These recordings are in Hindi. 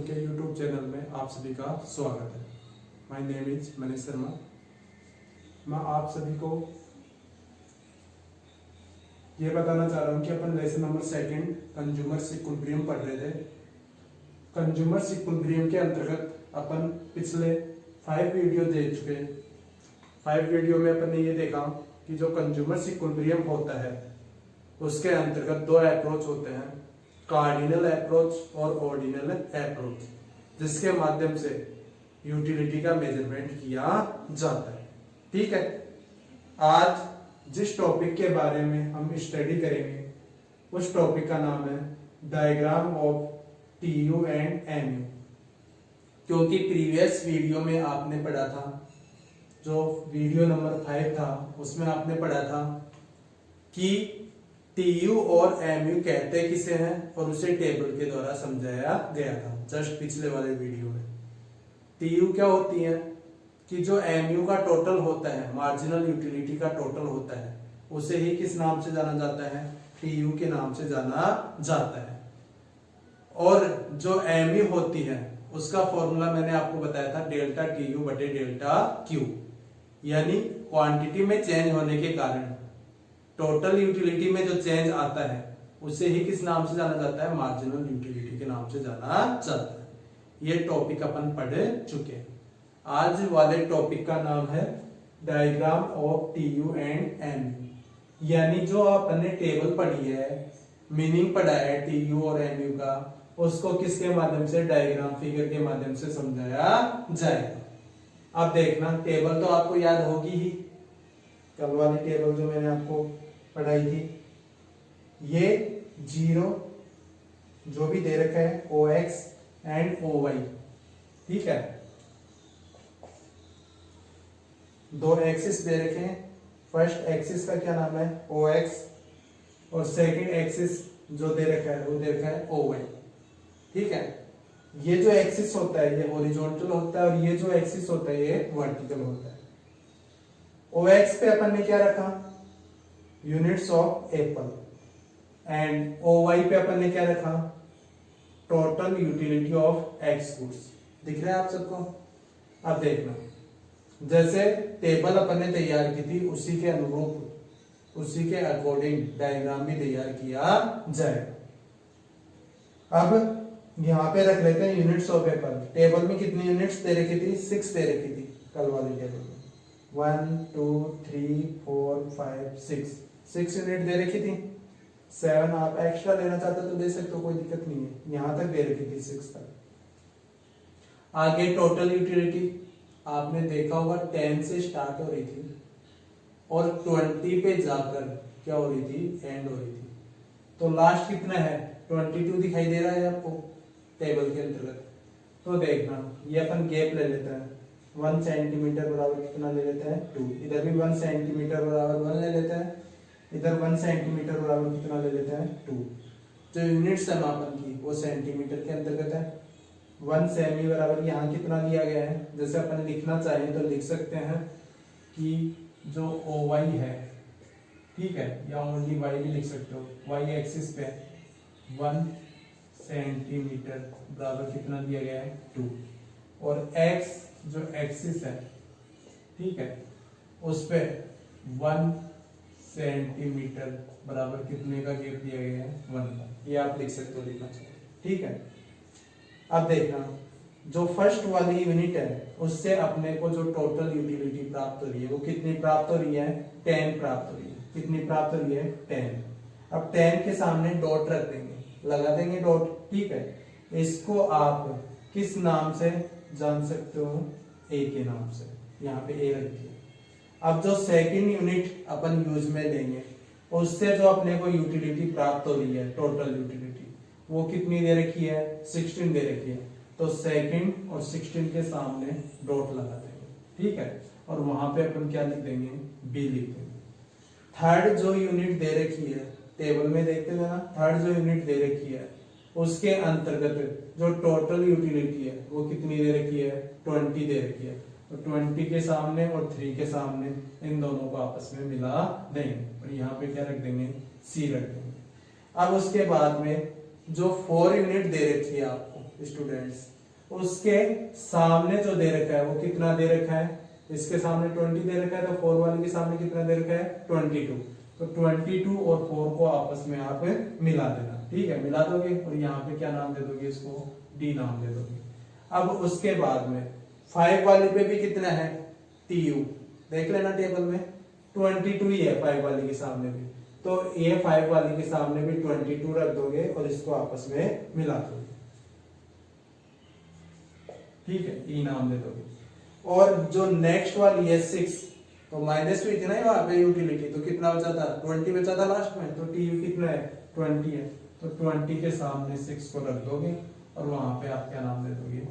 के YouTube चैनल में आप सभी का स्वागत है। My name is Manish Sharma. मैं आप सभी को ये बताना चाह रहा हूँ कि अपन लेसन नंबर 2 कंज्यूमर इक्विलिब्रियम पढ़ रहे थे। कंज्यूमर इक्विलिब्रियम के अंतर्गत अपन पिछले 5 वीडियो देख चुके हैं। 5 वीडियो में अपन ने ये देखा कि जो कंज्यूमर इक्विलिब्रियम होता है उसके अंतर्गत 2 अप्रोच होते हैं, कार्डिनल अप्रोच और ऑर्डिनल अप्रोच, जिसके माध्यम से यूटिलिटी का मेजरमेंट किया जाता है। ठीक है, आज जिस टॉपिक के बारे में हम स्टडी करेंगे उस टॉपिक का नाम है diagram of TU and MU. क्योंकि प्रीवियस वीडियो में आपने पढ़ा था, जो वीडियो नंबर 5 था, उसमें आपने पढ़ा था कि टीयू और एमयू कहते किसे हैं और उसे टेबल के द्वारा समझाया गया था जस्ट पिछले वाले वीडियो में। टीयू क्या होती है कि जो एमयू का टोटल होता है, मार्जिनल यूटिलिटी का टोटल होता है, उसे ही किस नाम से जाना जाता है? टीयू के नाम से जाना जाता है। और जो एमयू होती है उसका फॉर्मूला मैंने आपको बताया था डेल्टा टीयू बटे डेल्टा क्यू, यानी क्वांटिटी में चेंज होने के कारण टोटल यूटिलिटी में जो चेंज आता है उसे ही किस नाम से जाना जाता है? मार्जिनल यूटिलिटी के नाम से जाना जाता है। ये टॉपिक अपन पढ़ चुके हैं। आज वाले टॉपिक का नाम है diagram of TU and MU, यानी जो आपने टेबल पढ़ी है, मीनिंग पढ़ा है टीयू और एमयू का, उसको किसके माध्यम से? डायग्राम फिगर के माध्यम से समझाया जाएगा। अब देखना, टेबल तो आपको याद होगी ही, कल वाली टेबल जो मैंने आपको पढ़ाई थी। ये 0 जो भी दे रखा है OX एंड OY, ठीक है, 2 एक्सिस दे रखे हैं। फर्स्ट एक्सिस का क्या नाम है? OX, और सेकंड एक्सिस जो दे रखा है वो दे रखा है OY। ठीक है, ये जो एक्सिस होता है ये हॉरिजॉन्टल होता है और ये जो एक्सिस होता है ये वर्टिकल होता है। OX पे अपन ने क्या रखा? Units of Apple. And OY पे अपन ने क्या रखा? Total utility of x goods. दिख रहा है आप सबको? अब देखना, जैसे टेबल अपन ने तैयार की थी उसी के अनुरूप, उसी के अकॉर्डिंग डायग्राम भी तैयार किया जाएगा। अब यहां पे रख लेते हैं यूनिट्स ऑफ एप्पल। टेबल में कितनी यूनिट्स दे रखी थी? 6 दे रखी थी कल वाली टेबल में। 1 2 3 4 5 6 यूनिट दे रखी थी। 7 आप एक्स्ट्रा लेना चाहते तो दे सकते हो, कोई दिक्कत नहीं है। यहां तक दे रखी थी 6 तक। आगे टोटल यूटिलिटी आपने देखा होगा 10 से स्टार्ट हो रही थी और 20 पे जाकर क्या हो रही थी? एंड हो रही थी। तो लास्ट कितना है? 22 दिखाई दे रहा है आपको टेबल के अंतर्गत। तो देखना, ये अपन गैप ले लेते हैं। 1 सेंटीमीटर बराबर कितना ले लेते हैं? 2। इधर भी 1 सेंटीमीटर बराबर 1 ले लेते हैं। इधर 1 सेंटीमीटर बराबर कितना ले लेते हैं? 2। जो यूनिट्स है मापन की वो सेंटीमीटर के अंतर्गत है। 1 सेमी बराबर यहाँ कितना दिया गया है? जैसे अपन लिखना चाहें तो लिख सकते हैं कि जो OY है, ठीक है, या ओनली Y भी लिख सकते हो। Y एक्सिस पे 1 सेंटीमीटर बराबर कितना दिया गया है? 2। और X जो एक्सिस है, ठीक है, उस पे 1 सेंटीमीटर बराबर कितने का गैप दिया गया है? 1 का। ये आप लिख सकते हो, लिखना चाहिए। ठीक है, अब देखना, जो फर्स्ट वाली यूनिट है उससे अपने को जो टोटल यूटिलिटी प्राप्त हो रही है वो कितनी प्राप्त हो रही है? 10 प्राप्त हो रही है। कितनी प्राप्त हो रही है? 10। अब 10 के सामने डॉट रख देंगे, लगा देंगे डॉट। ठीक है, इसको आप किस नाम से जान सकते हो? A के नाम से। यहाँ पे A रखिए। अब जो सेकंड यूनिट अपन यूज में लेंगे उससे जो अपने को यूटिलिटी प्राप्त हो रही है, टोटल यूटिलिटी, वो कितनी दे रखी है? 16 दे रखी है। तो सेकंड और 16 के सामने डॉट लगा देंगे। ठीक है, और वहां पे अपन क्या लिख देंगे? B लिख देंगे। थर्ड जो यूनिट दे रखी है टेबल में, देखते हैं ना, थर्ड जो यूनिट दे रखी है उसके अंतर्गत जो टोटल यूटिलिटी है वो कितनी दे रखी है? 20 दे रखी है। तो 20 के सामने और 3 के सामने इन दोनों को आपस में मिला देंगे और यहाँ पे क्या रख देंगे? C रख देंगे। अब उसके बाद में जो 4 यूनिट दे रखी है आपको स्टूडेंट्स, उसके सामने जो दे रखा है वो कितना दे रखा है, इसके सामने 20 दे रखा है, तो 4 वाले के सामने कितना दे रखा है 22। तो 22 और 4 को आपस में आप मिला देना, ठीक है, मिला दोगे और यहाँ पे क्या नाम दे दोगे, इसको डी नाम दे दोगे। अब उसके बाद में 5 वाले पे भी कितना है टीयू, देख लेना टेबल में 22 ही है 5 वाले के सामने भी, तो ये 5 वाले के सामने भी 22 रख दोगे और इसको आपस में मिला दोगे, ठीक है, ई नाम दे दोगे। और जो नेक्स्ट वाली है 6, तो माइनस हुई थी ना वहां पे यूटिलिटी, तो कितना बचा था 20 बचा था लास्ट में, तो टीयू कितना है 20 है, तो 20 के सामने 6 को रख दोगे और वहां पे आप क्या नाम दे दोगे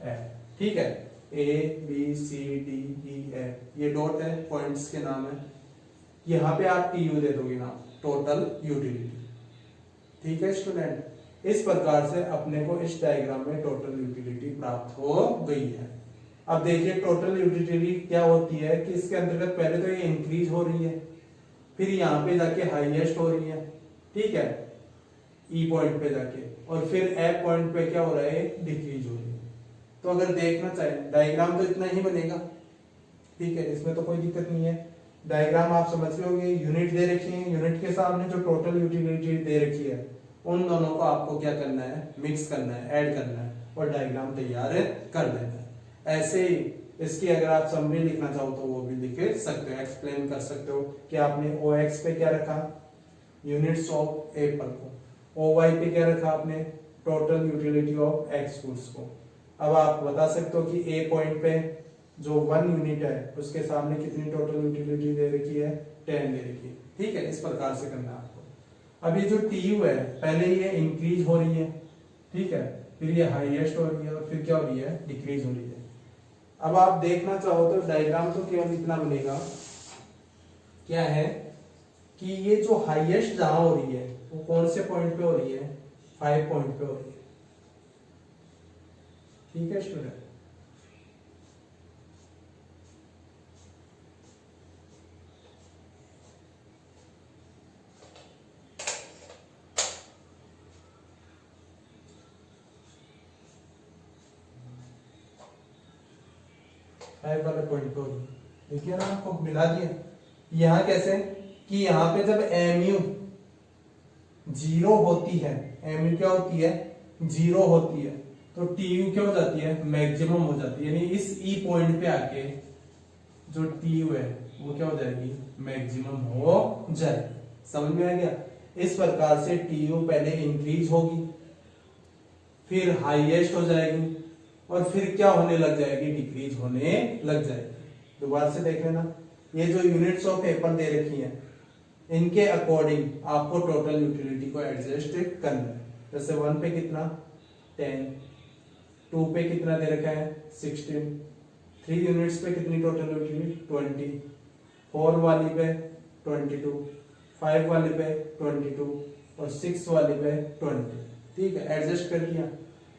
एफ, ठीक है, A B C D E F, ये डॉट है पॉइंट्स के नाम है, यहाँ पे आप टीयू दे दोगे नाम, टोटल यूटिलिटी, ठीक है स्टूडेंट। इस प्रकार से अपने को इस डायग्राम में टोटल यूटिलिटी प्राप्त हो गई है। अब देखिए टोटल यूटिलिटी क्या होती है कि इसके अंतर्गत पहले तो ये इंक्रीज हो रही है, फिर यहाँ पे जाके हाईएस्ट हो रही है, ठीक है, ई पॉइंट पे जाके, और फिर एफ पॉइंट पे क्या हो रहा है डिक्रीज हो रही है। तो अगर देखना चाहे डायग्राम तो इतना ही बनेगा, ठीक है, इसमें तो कोई दिक्कत नहीं है। डायग्राम आप समझ लोगे, यूनिट दे रखी है, यूनिट के सामने जो टोटल यूटिलिटी दे रखी है उन दोनों को आपको क्या करना है, मिक्स करना है, ऐड करना है और डायग्राम तैयार कर देना है। ऐसे ही इसकी अगर आप समरी लिखना चाहो तो वो भी लिख सकते हो, एक्सप्लेन कर सकते हो कि आपने OX पे क्या रखा, यूनिट्स ऑफ एप्पल को, OY पे क्या रखा आपने, total utility of x goods को। अब आप बता सकते हो कि ए पॉइंट पे जो 1 यूनिट है उसके सामने कितनी टोटल यूटिलिटी दे रखी है, 10 दे रखी है, ठीक है, इस प्रकार से करना है आपको। अब ये जो टीयू है पहले ये इंक्रीज हो रही है, ठीक है, फिर ये हाईएस्ट हो रही है और फिर क्या हो रही है डिक्रीज हो रही है। अब आप देखना चाहो तो डायग्राम तो केवल इतना बनेगा, क्या है कि ये जो हाईएस्ट जहां हो रही है वो कौन से पॉइंट पे हो रही है, 5 पॉइंट पे हो रही है, ठीक है स्टूडेंट। वाला पॉइंट को देखिए ना, आपको मिला दिया। यहाँ कैसे कि यहाँ पे जब mu 0 होती है, mu क्या होती है 0 होती है, तो tu क्या हो जाती है मैक्सिमम हो जाती है, यानी इस ई पॉइंट पे आके जो tu है वो क्या हो जाएगी मैक्सिमम हो जाएगी। समझ में आ गया। इस प्रकार से tu पहले इंक्रीज होगी, फिर हाईएस्ट हो जाएगी और फिर क्या होने लग जाएगी डिक्रीज होने लग जाएगी। दोबारा से देख लेना, ये जो यूनिट्स ऑफ एप्पल दे रखी हैं इनके अकॉर्डिंग आपको टोटल यूटिलिटी को एडजस्ट करना है। जैसे 1 पे कितना 10, 2 पे कितना दे रखा है 16, 3 यूनिट्स पे कितनी टोटल यूटिलिटी 20, 4 वाली पे 22, 5 वाले पे 22 और 6 वाले पे 20, ठीक है, एडजस्ट कर दिया।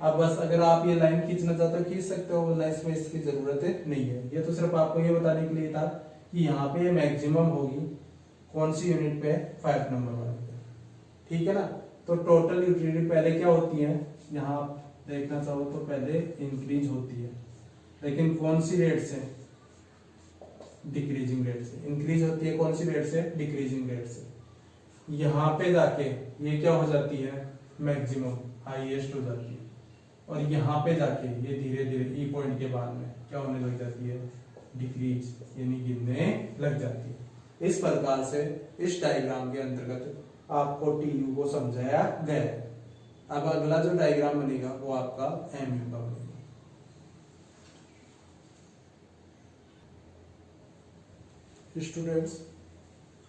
अब बस अगर आप ये लाइन खींचना चाहते हो खींच सकते हो, वरना इसमें इसकी जरूरत नहीं है। ये तो सिर्फ आपको ये बताने के लिए था कि यहाँ पे मैक्सिमम होगी कौन सी यूनिट पे 5 नंबर वाले पे, ठीक है ना। तो टोटल यूटिलिटी पहले क्या होती है, यहाँ देखना चाहो तो पहले इंक्रीज होती है, लेकिन कौन सी रेट से डिक्रीजिंग रेट से। इंक्रीज होती है कौन सी रेट से डिक्रीजिंग रेट से। यहाँ पे जाके ये क्या हो जाती है मैक्सिमम हाईएस्ट हो जाती है और यहाँ पे जाके ये धीरे धीरे ई पॉइंट के बाद में क्या होने लग जाती है डिक्रीज, यानी गिरने लग जाती है। इस प्रकार से इस डायग्राम के अंतर्गत आपको टीयू को समझाया गया है। अब अगला जो डायग्राम बनेगा वो आपका एमयू का बनेगा। स्टूडेंट्स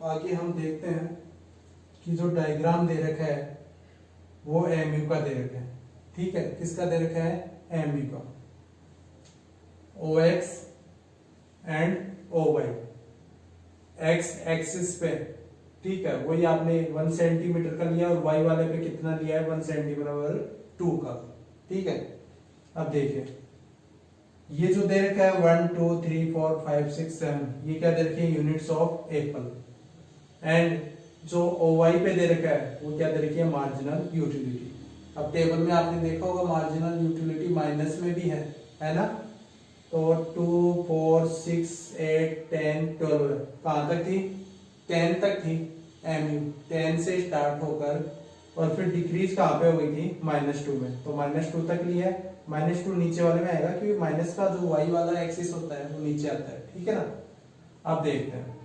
आगे हम देखते हैं कि जो डायग्राम दे रखा है वो एमयू का दे रखा है, ठीक है, किसका दे रखा है एमयू का, OX and OY x axis पे, ठीक है, वही आपने 1 सेंटीमीटर का लिया और Y वाले पे कितना लिया है 1 सेंटीमीटर 2 का, ठीक है। अब देखिए ये जो दे रखा है 1 2 3 4 5 6 7 ये क्या दे रखे हैं यूनिट्स ऑफ एप्पल, एंड जो OY पे दे रखा है वो क्या दे रखी है मार्जिनल यूटिलिटी। अब टेबल में आपने देखा होगा मार्जिनल यूटिलिटी माइनस में भी है ना। तो 2 4 6 8 10 12 कहाँ तक थी, 10 तक थी। एमयू 10 से स्टार्ट होकर और फिर डिक्रीज कहाँ पे हो गई थी, -2 में। तो -2 तक लिया है, -2 नीचे वाले में आएगा क्योंकि माइनस का जो y वाला एक्सिस होता है वो नीचे आता है, ठीक है ना। अब देखते हैं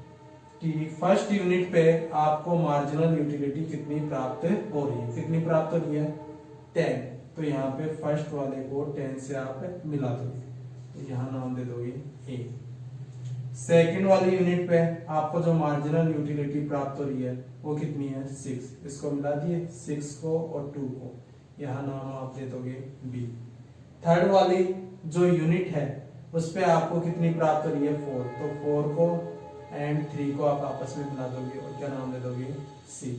कि फर्स्ट यूनिट पे आपको मार्जिनल यूटिलिटी कितनी प्राप्त हो रही है, कितनी प्राप्त हो रही है 10। तो यहाँ पे फर्स्ट वाले को 10 से आप मिला दोगे, यहाँ नाम दे दोगे ए। सेकंड वाली यूनिट पे आपको जो मार्जिनल यूटिलिटी प्राप्त हो रही है वो कितनी है 6, इसको मिला दिए 6 को और 2 को, यहाँ नाम आप दे दोगे बी। थर्ड वाली जो यूनिट है उस पे आपको कितनी प्राप्त हो रही है 4, तो 4 को एंड 3 को आप आपस में मिला दोगे और क्या नाम दे दोगे सी।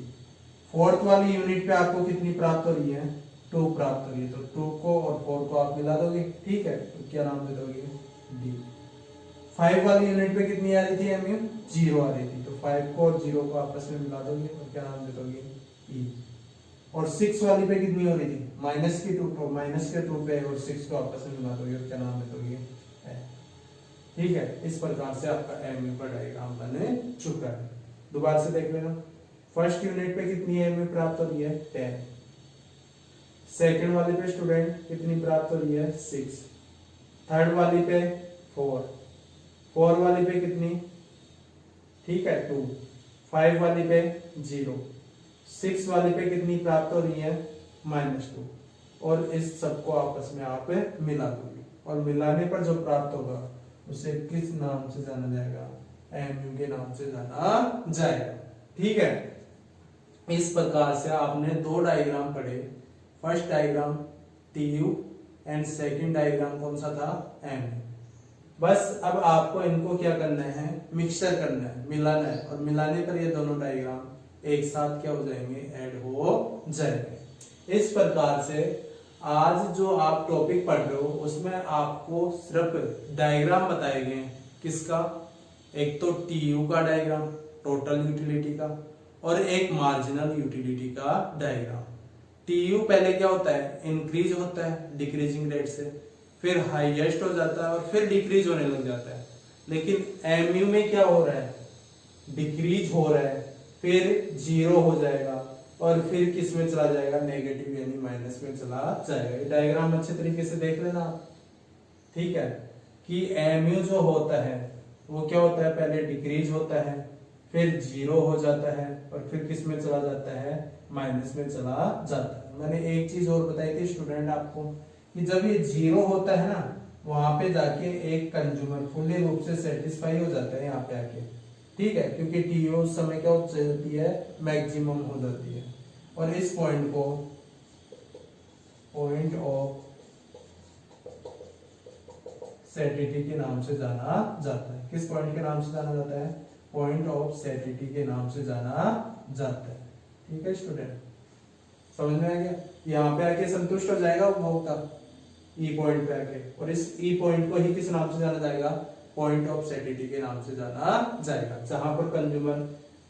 फोर्थ वाली यूनिट पे आपको कितनी प्राप्त हो रही है 2 प्राप्त हो रही है, तो 2 को और 4 को आप मिला दोगे, ठीक है, तो क्या नाम दे दोगे डी। 5 वाली यूनिट पे कितनी आ रही थी एमयू 0 आ रही थी, तो 5 को और 0 को आपस में मिला दोगे और क्या नाम दे दोगे ई। और 6 वाली पे कितनी हो रही थी -2, तो -2 पे और 6 को आपस में मिला दोगे और क्या नाम दे दोगे है, ठीक है। इस प्रकार से आपका एमयू का डायग्राम बने चुका है। दोबारा से देख लेना, फर्स्ट यूनिट पे कितनी एमयू प्राप्त हो रही है 10, सेकंड वाले पे स्टूडेंट कितनी प्राप्त हो रही है 6, थर्ड वाली पे 4 वाली पे कितनी, ठीक है 2, 5 वाली पे 0, 6 वाली पे कितनी प्राप्त हो रही है -2, और इस सबको आपस में आप मिला दोगे और मिलाने पर जो प्राप्त होगा उसे किस नाम से जाना जाएगा, एमयू के नाम से जाना जाएगा, ठीक है। इस प्रकार से आपने 2 डायग्राम पढ़े, first diagram TU and second diagram कौन सा था एमयू। बस अब आपको इनको क्या करना है, मिक्सचर करना है, मिलाना है, और मिलाने पर ये दोनों डायग्राम एक साथ क्या हो जाएंगे, ऐड हो जाएंगे। इस प्रकार से आज जो आप टॉपिक पढ़ रहे हो उसमें आपको सिर्फ डायग्राम बताए गए हैं, किसका, एक तो टीयू का डायग्राम टोटल यूटिलिटी का, और एक मार्जिनल यूटिलिटी का डायग्राम। टीयू पहले क्या होता है, इंक्रीज होता है डिक्रीजिंग रेट से, फिर हाईएस्ट हो जाता है और फिर डिक्रीज होने लग जाता है। लेकिन एमयू में क्या हो रहा है, डिक्रीज हो रहा है, फिर 0 हो जाएगा और फिर किस में चला जाएगा, नेगेटिव यानी माइनस में चला जाएगा। ये डायग्राम अच्छे तरीके से देख लेना आप, ठीक है, कि एमयू जो होता है वो क्या होता है, पहले डिक्रीज होता है, फिर 0 हो जाता है और फिर किस में चला जाता है, माइनस में चला जाता है। मैंने एक चीज और बताई थी स्टूडेंट आपको कि जब ये 0 होता है ना, वहां पे जाके एक कंज्यूमर फुल्ली रूप से सेटिस्फाई हो जाता है यहाँ पे आके, ठीक है, क्योंकि टीओ उस समय क्या हो जाती है, मैक्सिमम हो जाती है। और इस पॉइंट को पॉइंट ऑफ सैटिटी के नाम से जाना जाता है। किस पॉइंट के नाम से जाना जाता है, पॉइंट ऑफ सैटिटी के नाम से जाना जाता है, ठीक है स्टूडेंट, समझ में आ गया। यहाँ पे आके संतुष्ट हो जाएगा उपभोक्ता ई पॉइंट पे आके, और इस ई पॉइंट को ही किस नाम से जाना जाएगा, पॉइंट ऑफ सैटिटी के नाम से जाना जाएगा, जहां पर कंज्यूमर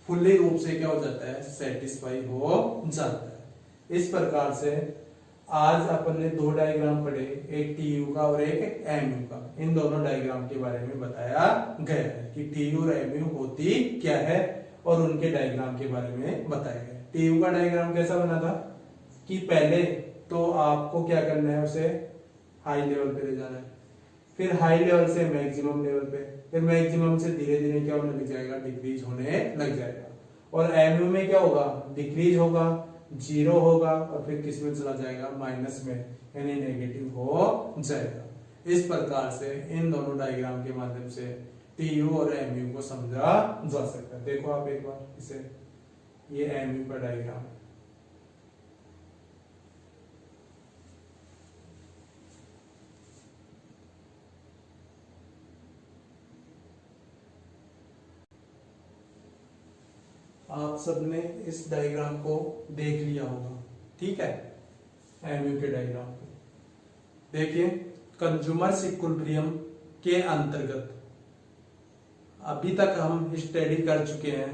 फुल्ली रूप से क्या हो जाता है, सेटिस्फाई हो जाता है। इस प्रकार से आज अपन ने 2 डायग्राम पढ़े, एक टीयू का और एक एमयू का। इन दोनों डायग्राम के बारे में बताया गया है कि टीयू और एमयू होती क्या है और उनके डायग्राम के बारे में बताया गया। टीयू का डायग्राम कैसा बना था कि पहले तो आपको क्या करना है, उसे हाई लेवल पे ले जाना है, फिर हाई लेवल से मैक्सिमम लेवल पे, फिर मैक्सिमम से धीरे धीरे क्या होने लग जाएगा, डिक्रीज होने लग जाएगा। और एमयू में क्या होगा, डिक्रीज होगा, 0 होगा और फिर किस में चला जाएगा, माइनस में, यानी नेगेटिव हो जाएगा। इस प्रकार से इन दोनों डायग्राम के माध्यम से टीयू और एमयू को समझा जा सकता है। देखो आप एक बार इसे, ये एमयू का डायग्राम है, आप सबने इस डायग्राम को देख लिया होगा, ठीक है, एमयू के डायग्राम को देखिए। कंज्यूमर्स इक्विलिब्रियम के अंतर्गत अभी तक हम स्टडी कर चुके हैं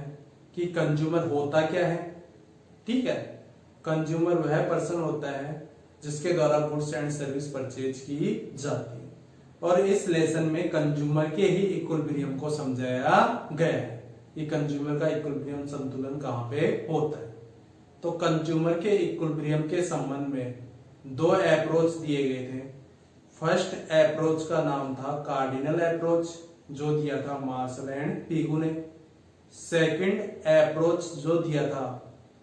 कि कंज्यूमर होता क्या है, ठीक है। कंज्यूमर वह पर्सन होता है जिसके द्वारा गुड्स एंड सर्विस परचेज की जाती है। और इस लेसन में कंज्यूमर के ही इक्विलिब्रियम को समझाया गया है कि कंज्यूमर का इक्विलिब्रियम संतुलन कहाँ पे होता है। तो कंज्यूमर के इक्विलिब्रियम के संबंध में दो अप्रोच दिए गए थे। फर्स्ट अप्रोच का नाम था कार्डिनल अप्रोच, जो दिया था मार्शल एंड पिगू ने। सेकंड अप्रोच जो दिया था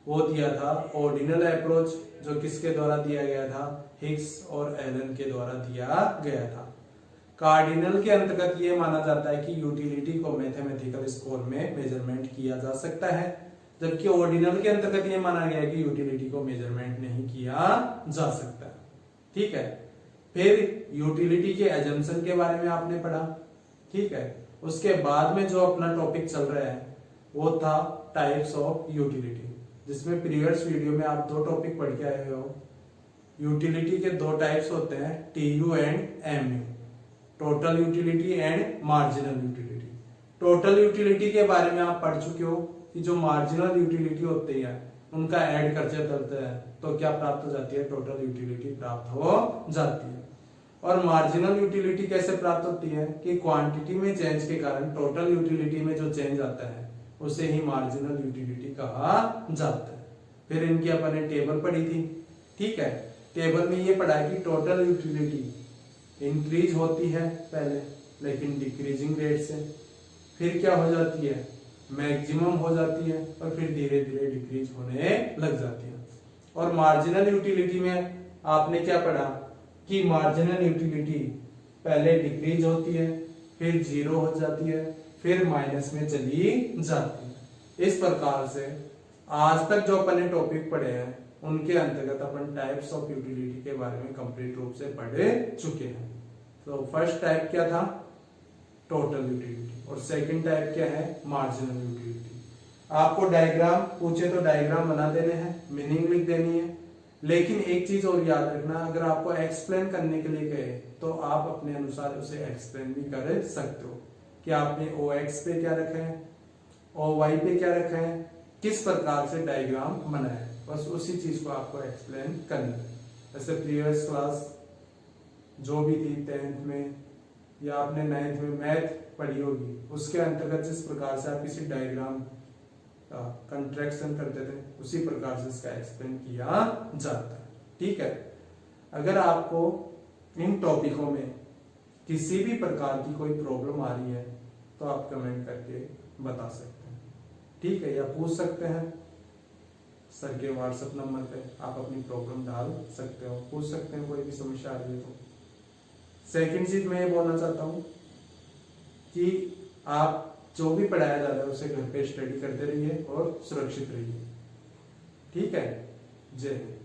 वो दिया था ऑर्डिनल अप्रोच, जो किसके द्वारा दिया गया था, हिग्स और एलन के द्वारा दिया गया था। कार्डिनल के अंतर्गत ये माना जाता है कि यूटिलिटी को मैथमेटिकल स्कोर में मेजरमेंट किया जा सकता है, जबकि ऑर्डिनल के अंतर्गत ये माना गया है कि यूटिलिटी को मेजरमेंट नहीं किया जा सकता। ठीक है, फिर यूटिलिटी के एजम्पशन के बारे में आपने पढ़ा। ठीक है, उसके बाद में जो अपना टॉपिक चल रहा है वो था टाइप्स ऑफ यूटिलिटी, जिसमें प्रीवियस वीडियो में आप दो टॉपिक पढ़ के आए हो। यूटिलिटी के दो टाइप्स होते हैं, TU and MU, total utility and marginal utility. Total utility के बारे में आप पढ़ चुके हो कि जो मार्जिनल यूटिलिटी होती है उनका ऐड करते चलते हैं तो क्या प्राप्त हो जाती है, टोटल यूटिलिटी प्राप्त हो जाती है। और मार्जिनल यूटिलिटी कैसे प्राप्त होती है कि क्वांटिटी में चेंज के कारण टोटल यूटिलिटी में जो चेंज आता है उसे ही मार्जिनल यूटिलिटी कहा जाता है। फिर इनकी अपन ने टेबल पढ़ी थी। ठीक है, टेबल में ये पढ़ा है कि टोटल यूटिलिटी इंक्रीज होती है पहले, लेकिन डिक्रीजिंग रेट से, फिर क्या हो जाती है, मैक्सिमम हो जाती है, और फिर धीरे धीरे डिक्रीज होने लग जाती है। और मार्जिनल यूटिलिटी में आपने क्या पढ़ा कि मार्जिनल यूटिलिटी पहले डिक्रीज होती है, फिर जीरो हो जाती है, फिर माइनस में चली जाती है। इस प्रकार से आज तक जो अपन ने टॉपिक पढ़े हैं उनके अंतर्गत अपन टाइप्स ऑफ यूटिलिटी के बारे में कंप्लीट रूप से पढ़ चुके हैं। तो फर्स्ट टाइप क्या था, टोटल यूटिलिटी, और सेकंड टाइप क्या है, मार्जिनल यूटिलिटी। आपको डायग्राम पूछे तो डायग्राम बना देने हैं, मीनिंग लिख देनी है, लेकिन एक चीज और याद रखना, अगर आपको एक्सप्लेन करने के लिए कहे तो आप अपने अनुसार उसे एक्सप्लेन भी कर सकते हो कि आपने OX पे क्या रखा है, OY पे क्या रखा है, किस प्रकार से डायग्राम बनाया है, बस उसी चीज को आपको एक्सप्लेन करना है। जैसे प्रीवियस क्लास जो भी थी 10th में या आपने 9th में मैथ पढ़ी होगी, उसके अंतर्गत जिस प्रकार से आप किसी डायग्राम का कंट्रैक्शन करते थे उसी प्रकार से इसका एक्सप्लेन किया जाता है। ठीक है, अगर आपको इन टॉपिकों में किसी भी प्रकार की कोई प्रॉब्लम आ रही है तो आप कमेंट करके बता सकते हैं। ठीक है, या पूछ सकते हैं सर के व्हाट्सएप नंबर पे, आप अपनी प्रॉब्लम डाल सकते हो, पूछ सकते हैं कोई भी समस्या आ रही है तो। सेकंड चीज मैं ये बोलना चाहता हूं कि आप जो भी पढ़ाया जा रहा है उसे घर पे स्टडी करते रहिए और सुरक्षित रहिए। ठीक है, जय हिंद।